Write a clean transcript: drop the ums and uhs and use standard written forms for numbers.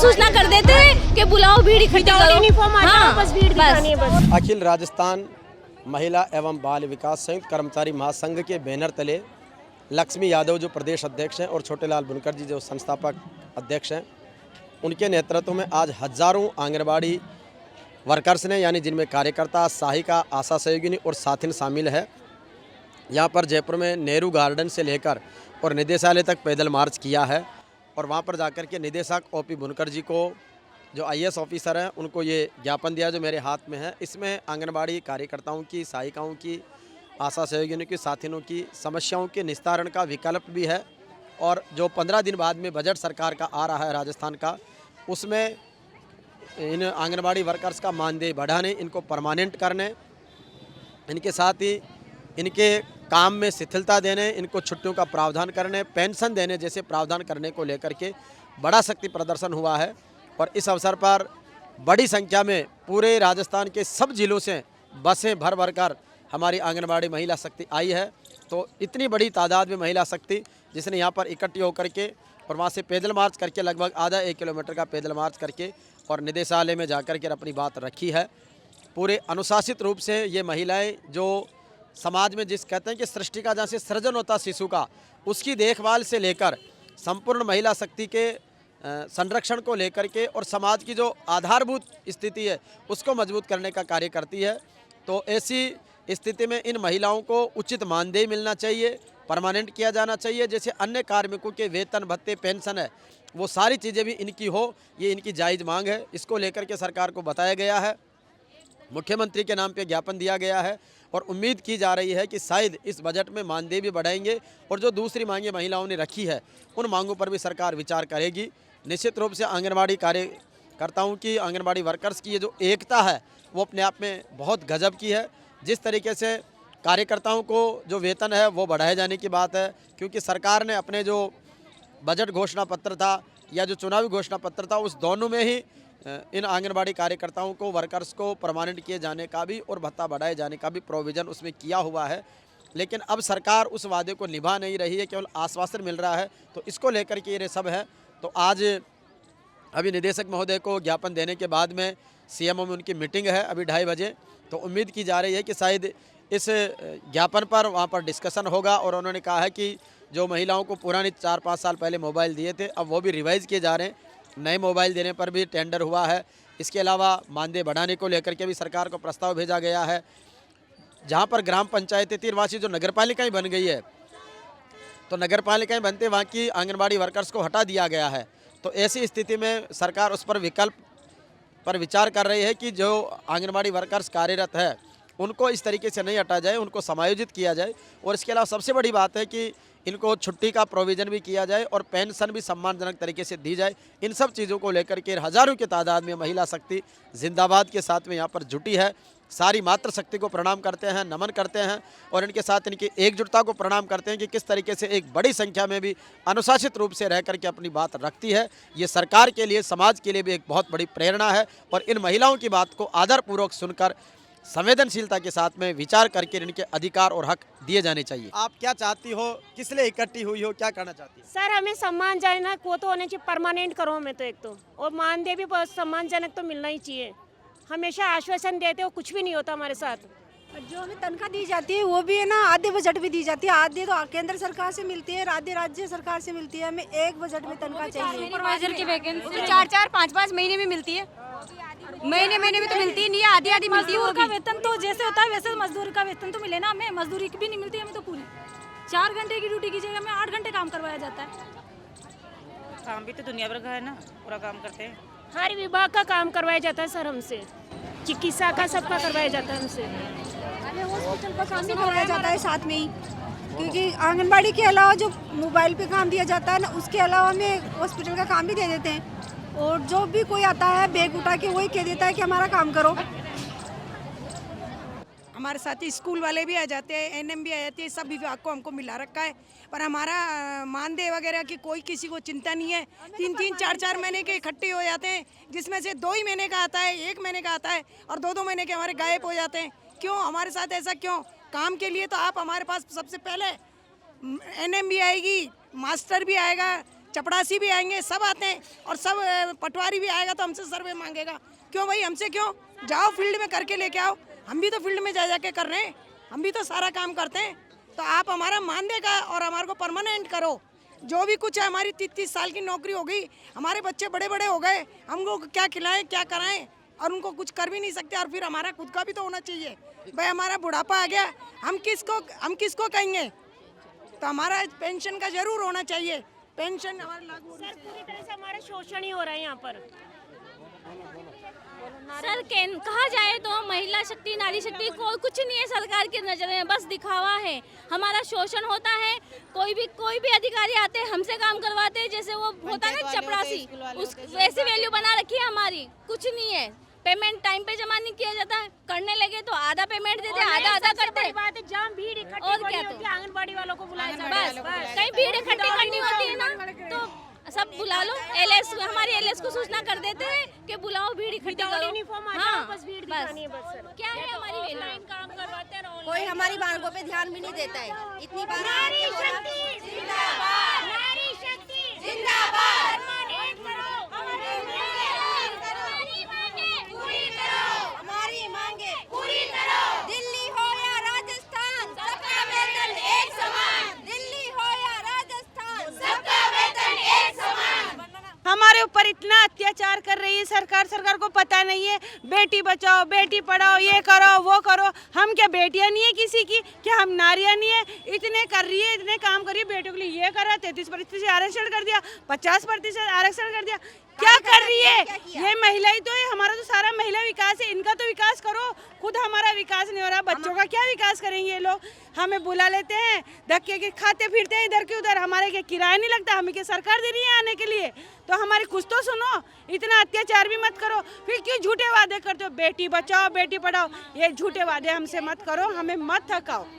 सूचना कर देते हैं कि बुलाओ भीड़ इकट्ठी करो। हाँ, बस भीड़ दिखानी है बस। अखिल राजस्थान महिला एवं बाल विकास संयुक्त कर्मचारी महासंघ के बैनर तले लक्ष्मी यादव जो प्रदेश अध्यक्ष हैं और छोटेलाल बुनकर जी जो संस्थापक अध्यक्ष हैं, उनके नेतृत्व में आज हजारों आंगनबाड़ी वर्कर्स ने, यानी जिनमें कार्यकर्ता, सहायिका, आशा सहयोगिनी और साथिन शामिल है, यहाँ पर जयपुर में नेहरू गार्डन से लेकर और निदेशालय तक पैदल मार्च किया है। और वहाँ पर जाकर के निदेशक ओपी बुनकर जी को, जो आईएएस ऑफिसर हैं, उनको ये ज्ञापन दिया जो मेरे हाथ में है। इसमें आंगनबाड़ी कार्यकर्ताओं की, सहायिकाओं की, आशा सहयोगियों की, साथिनों की समस्याओं के निस्तारण का विकल्प भी है। और जो 15 दिन बाद में बजट सरकार का आ रहा है राजस्थान का, उसमें इन आंगनबाड़ी वर्कर्स का मानदेय बढ़ाने, इनको परमानेंट करने, इनके साथ ही इनके काम में शिथिलता देने, इनको छुट्टियों का प्रावधान करने, पेंशन देने जैसे प्रावधान करने को लेकर के बड़ा शक्ति प्रदर्शन हुआ है। और इस अवसर पर बड़ी संख्या में पूरे राजस्थान के सब जिलों से बसें भर भर कर हमारी आंगनबाड़ी महिला शक्ति आई है। तो इतनी बड़ी तादाद में महिला शक्ति जिसने यहाँ पर इकट्ठी होकर के और वहाँ से पैदल मार्च करके लगभग आधा 1 किलोमीटर का पैदल मार्च करके और निदेशालय में जाकर के अपनी बात रखी है। पूरे अनुशासित रूप से ये महिलाएं जो समाज में जिस कहते हैं कि सृष्टि का जहाँ से सृजन होता शिशु का, उसकी देखभाल से लेकर संपूर्ण महिला शक्ति के संरक्षण को लेकर के और समाज की जो आधारभूत स्थिति है उसको मजबूत करने का कार्य करती है। तो ऐसी स्थिति में इन महिलाओं को उचित मानदेय मिलना चाहिए, परमानेंट किया जाना चाहिए। जैसे अन्य कार्मिकों के वेतन भत्ते, पेंशन है, वो सारी चीज़ें भी इनकी हो, ये इनकी जायज़ मांग है। इसको लेकर के सरकार को बताया गया है, मुख्यमंत्री के नाम पे ज्ञापन दिया गया है और उम्मीद की जा रही है कि शायद इस बजट में मानदेय भी बढ़ाएंगे और जो दूसरी मांगें महिलाओं ने रखी है उन मांगों पर भी सरकार विचार करेगी। निश्चित रूप से आंगनबाड़ी कार्यकर्ताओं की, आंगनबाड़ी वर्कर्स की ये जो एकता है वो अपने आप में बहुत गजब की है। जिस तरीके से कार्यकर्ताओं को जो वेतन है वो बढ़ाए जाने की बात है, क्योंकि सरकार ने अपने जो बजट घोषणा पत्र था या जो चुनावी घोषणा पत्र था उस दोनों में ही इन आंगनबाड़ी कार्यकर्ताओं को, वर्कर्स को परमानेंट किए जाने का भी और भत्ता बढ़ाए जाने का भी प्रोविज़न उसमें किया हुआ है। लेकिन अब सरकार उस वादे को निभा नहीं रही है, केवल आश्वासन मिल रहा है। तो इसको लेकर के ये सब है। तो आज अभी निदेशक महोदय को ज्ञापन देने के बाद में सीएमओ में उनकी मीटिंग है अभी 2:30 बजे। तो उम्मीद की जा रही है कि शायद इस ज्ञापन पर वहाँ पर डिस्कशन होगा। और उन्होंने कहा है कि जो महिलाओं को पुराने 4-5 साल पहले मोबाइल दिए थे अब वो भी रिवाइज़ किए जा रहे हैं, नए मोबाइल देने पर भी टेंडर हुआ है। इसके अलावा मानदेय बढ़ाने को लेकर के भी सरकार को प्रस्ताव भेजा गया है। जहाँ पर ग्राम पंचायतें तीरवासी जो नगरपालिकाएँ बन गई है, तो नगरपालिकाएँ बनते वहाँ की आंगनबाड़ी वर्कर्स को हटा दिया गया है। तो ऐसी स्थिति में सरकार उस पर विकल्प पर विचार कर रही है कि जो आंगनबाड़ी वर्कर्स कार्यरत है उनको इस तरीके से नहीं हटा जाए, उनको समायोजित किया जाए। और इसके अलावा सबसे बड़ी बात है कि इनको छुट्टी का प्रोविज़न भी किया जाए और पेंशन भी सम्मानजनक तरीके से दी जाए। इन सब चीज़ों को लेकर के हज़ारों की तादाद में महिला शक्ति जिंदाबाद के साथ में यहाँ पर जुटी है। सारी मातृशक्ति को प्रणाम करते हैं, नमन करते हैं और इनके साथ इनकी एकजुटता को प्रणाम करते हैं कि किस तरीके से एक बड़ी संख्या में भी अनुशासित रूप से रह करके अपनी बात रखती है। ये सरकार के लिए, समाज के लिए भी एक बहुत बड़ी प्रेरणा है। और इन महिलाओं की बात को आदरपूर्वक सुनकर संवेदनशीलता के साथ में विचार करके इनके अधिकार और हक दिए जाने चाहिए। आप क्या चाहती हो, किस लिए इकट्ठी हुई हो, क्या करना चाहती हो? सर हमें सम्मानजनक वो तो होने चाहिए, परमानेंट करो हमें तो एक तो, और मानदेय भी सम्मानजनक तो मिलना ही चाहिए। हमेशा आश्वासन देते हो, कुछ भी नहीं होता हमारे साथ। जो हमें तनख्वाह दी जाती है वो भी है ना, आधे बजट में दी जाती है, आधे तो केंद्र सरकार से मिलती है, आधे राज्य सरकार से मिलती है। हमें एक बजट में तनख्वाह चाहिए। सुपरवाइजर की वैकेंसी 4-4, 5-5 महीने में मिलती है, महीने में तो मिलती नहीं है, आधी मिलती है। मजदूर का वेतन तो जैसे होता है वैसे मजदूर का वेतन तो मिले ना, हमें मजदूरी भी नहीं मिलती हमें तो पूरी 4 घंटे की ड्यूटी की जगह हमें 8 घंटे काम करवाया जाता है। काम भी तो दुनिया भर का है ना, पूरा काम करते हैं। हर विभाग का काम करवाया जाता है सर हमसे, चिकित्सा का सबका करवाया जाता है हमसे। हमें हॉस्पिटल का काम भी करवाया जाता है साथ में ही, क्योंकि आंगनबाड़ी के अलावा जो मोबाइल पे काम दिया जाता है ना, उसके अलावा हमें हॉस्पिटल का काम भी दे देते हैं। और जो भी कोई आता है बैग उठा के वही कह देता है कि हमारा काम करो। हमारे साथ ही स्कूल वाले भी आ जाते हैं, एनएम भी आ जाती है, सब विभाग को हमको मिला रखा है। पर हमारा मानदेय वगैरह की कोई किसी को चिंता नहीं है। 3-3, 4-4 महीने के इकट्ठे हो जाते हैं, जिसमें से 2 ही महीने का आता है, 1 महीने का आता है और 2-2 महीने के हमारे गायब हो जाते हैं। क्यों हमारे साथ ऐसा क्यों? काम के लिए तो आप हमारे पास सबसे पहले एनएम भी आएगी, मास्टर भी आएगा, चपड़ासी भी आएंगे, सब आते हैं, और सब पटवारी भी आएगा तो हमसे सर्वे मांगेगा। क्यों भाई, हमसे क्यों? जाओ फील्ड में करके लेके आओ। हम भी तो फील्ड में जा जाके कर रहे हैं, हम भी तो सारा काम करते हैं। तो आप हमारा मानदेय का और हमारे को परमानेंट करो। जो भी कुछ है, हमारी 30 साल की नौकरी हो गई, हमारे बच्चे बड़े बड़े हो गए, हमको क्या खिलाएं क्या कराएं, और उनको कुछ कर भी नहीं सकते। और फिर हमारा खुद का भी तो होना चाहिए। भाई हमारा बुढ़ापा आ गया, हम किसको कहेंगे? तो हमारा पेंशन का जरूर होना चाहिए, पेंशन हमारा लागू होना चाहिए। पूरी तरह से हमारा शोषण ही हो रहा है यहाँ पर। सर कहा जाए तो महिला शक्ति नारी शक्ति कुछ नहीं है सरकार की नजर में, बस दिखावा है। हमारा शोषण होता है, कोई भी अधिकारी आते हैं हमसे काम करवाते हैं, जैसे वो होता है ना चपरासी, उस वैसी वैल्यू बना रखी है हमारी। कुछ नहीं है, पेमेंट टाइम पे जमा नहीं किया जाता, करने लगे तो आधा पेमेंट देते, आधा करते हैं। बात है जहाँ भीड़ इकट्ठी और क्या होती है, आंगनबाड़ी वालों को बुलाया जाता है। बस कहीं भीड़ इकट्ठी करनी होती है ना तो सब बुला लो, एलएस हमारी एलएस को सूचना कर देते हैं कि बुलाओ भीड़ इकट्ठी करो। यूनिफॉर्म आ हाँ, जाओ, बस भीड़ दिखानी है बस सर। क्या है हमारी ऑनलाइन काम करवाते हैं, कोई हमारी मांगों पे ध्यान भी नहीं देता है। इतनी बार नारी शक्ति जिंदाबाद, नारी शक्ति जिंदाबाद, परमानेंट करो हमारी मांगे पूरी करो, हमारी मांगे पूरी करो। दिल्ली हो या राजस्थान, सबका वेतन एक समान। दिल्ली हो या राजस्थान, सबका वेतन एक समान। हमारे ऊपर इतना अत्याचार कर रही है सरकार को पता नहीं है। बेटी बचाओ बेटी पढ़ाओ, ये करो वो करो। हम क्या बेटियां नहीं है किसी की? क्या हम नारियां नहीं है? इतने कर रही है, इतने काम कर रही है, बेटों के लिए ये करा, 33% आरक्षण कर दिया, 50% आरक्षण कर दिया। क्या कर रही है ये? महिला ही तो है, हमारा तो सारा महिला विकास है। इनका तो विकास करो, खुद हमारा विकास नहीं हो रहा। बच्चों का क्या विकास करेंगे ये लोग? हमें बुला लेते हैं, धक्के के खाते फिरते हैं इधर के उधर। हमारे क्या किराया नहीं लगता? हमें क्या सरकार दे रही है आने के लिए? तो हमारी कुछ तो सुनो, इतना अत्याचार भी मत करो। फिर क्यों झूठे वादे करते हो? बेटी बचाओ बेटी पढ़ाओ, ये झूठे वादे हमसे मत करो, हमें मत थकाओ।